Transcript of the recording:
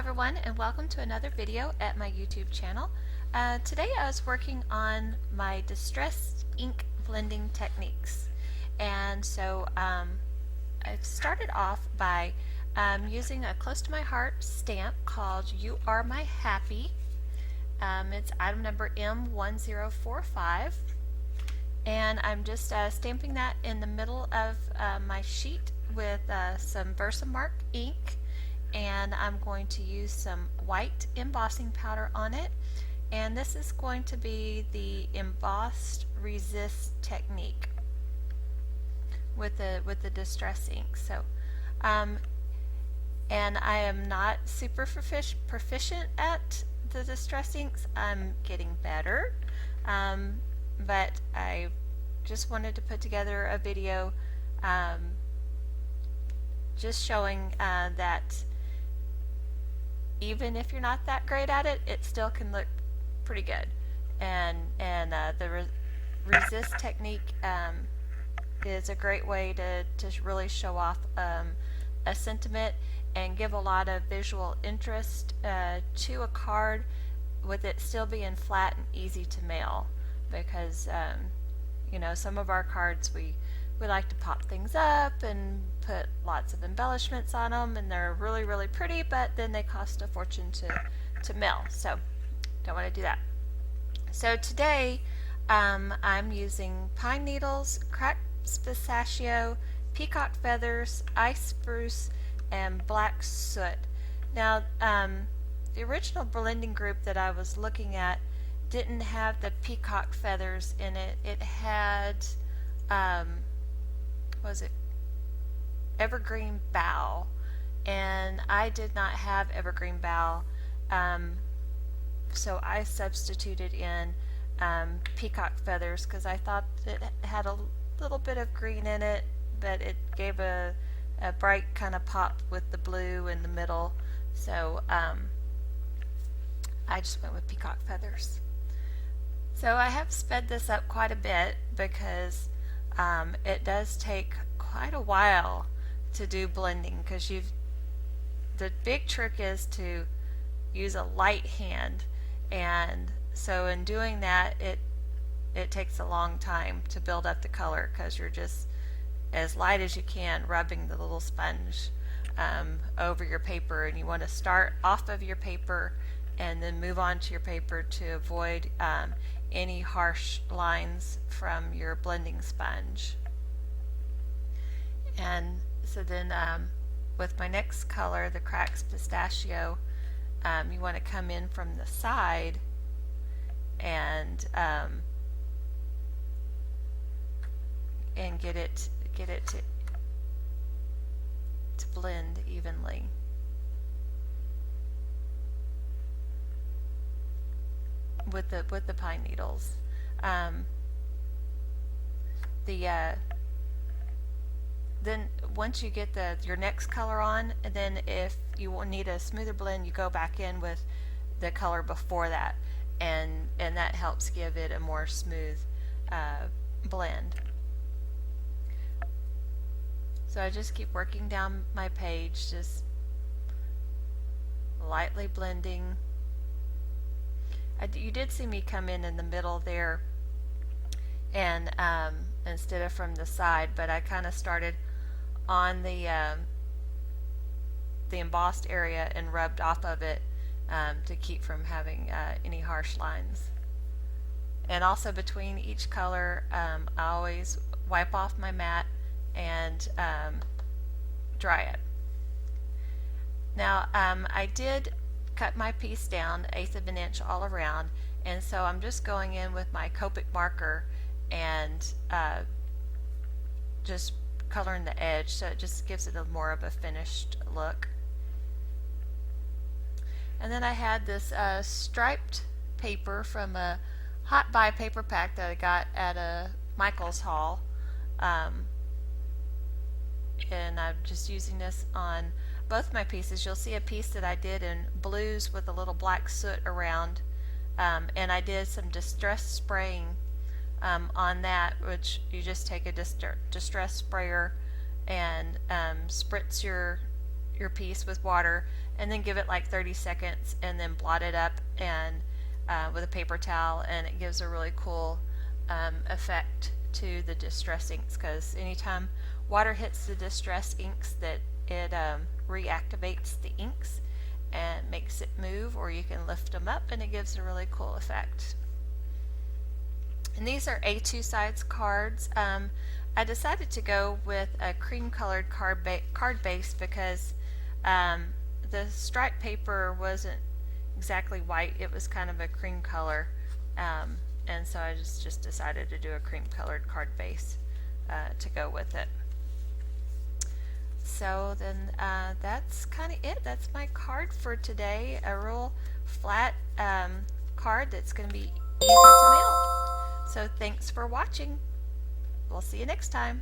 everyone, and welcome to another video at my YouTube channel. Today I was working on my distressed ink blending techniques, and so I started off by using a close to my heart stamp called You Are My Happy. It's item number M1045, and I'm just stamping that in the middle of my sheet with some VersaMark ink, and I'm going to use some white embossing powder on it, and this is going to be the embossed resist technique with the distress ink. So and I am not super proficient at the distress inks. I'm getting better, but I just wanted to put together a video just showing that even if you're not that great at it, it still can look pretty good. And the resist technique is a great way to really show off a sentiment and give a lot of visual interest to a card, with it still being flat and easy to mail, because you know, some of our cards we like to pop things up and put lots of embellishments on them, and they're really pretty, but then they cost a fortune to mail, so don't want to do that. So today I'm using pine needles, cracked pistachio, peacock feathers, ice spruce, and black soot. Now the original blending group that I was looking at didn't have the peacock feathers in it. It had was it evergreen bough, and I did not have evergreen bough, so I substituted in peacock feathers because I thought it had a little bit of green in it, but it gave a bright kind of pop with the blue in the middle, so I just went with peacock feathers. So I have sped this up quite a bit because it does take quite a while to do blending, because the big trick is to use a light hand, and so in doing that it takes a long time to build up the color, because you're just as light as you can rubbing the little sponge over your paper, and you want to start off of your paper and then move on to your paper to avoid any harsh lines from your blending sponge. And so then with my next color, the cracked pistachio, you want to come in from the side and get it to blend evenly. With the pine needles. Then once you get your next color on, and then if you need a smoother blend, you go back in with the color before that, and that helps give it a more smooth blend. So I just keep working down my page, just lightly blending. You did see me come in the middle there, and instead of from the side, but I kind of started on the embossed area and rubbed off of it to keep from having any harsh lines. And also between each color, I always wipe off my mat and dry it. Now I did cut my piece down 1/8 of an inch all around, and so I'm just going in with my Copic marker and just coloring the edge, so it just gives it more of a finished look. And then I had this striped paper from a Hot Buy paper pack that I got at a Michael's haul, and I'm just using this on both my pieces. You'll see a piece that I did in blues with a little black soot around, and I did some distress spraying on that, which you just take a distress sprayer and spritz your piece with water, and then give it like 30 seconds and then blot it up and with a paper towel, and it gives a really cool effect to the distress inks, because anytime water hits the distress inks that it reactivates the inks and makes it move, or you can lift them up and it gives a really cool effect. And these are A2 size cards. I decided to go with a cream colored card base because the stripe paper wasn't exactly white, it was kind of a cream color, and so I just decided to do a cream colored card base to go with it. So then that's kind of it. That's my card for today. A real flat card that's going to be easy to mail. So thanks for watching. We'll see you next time.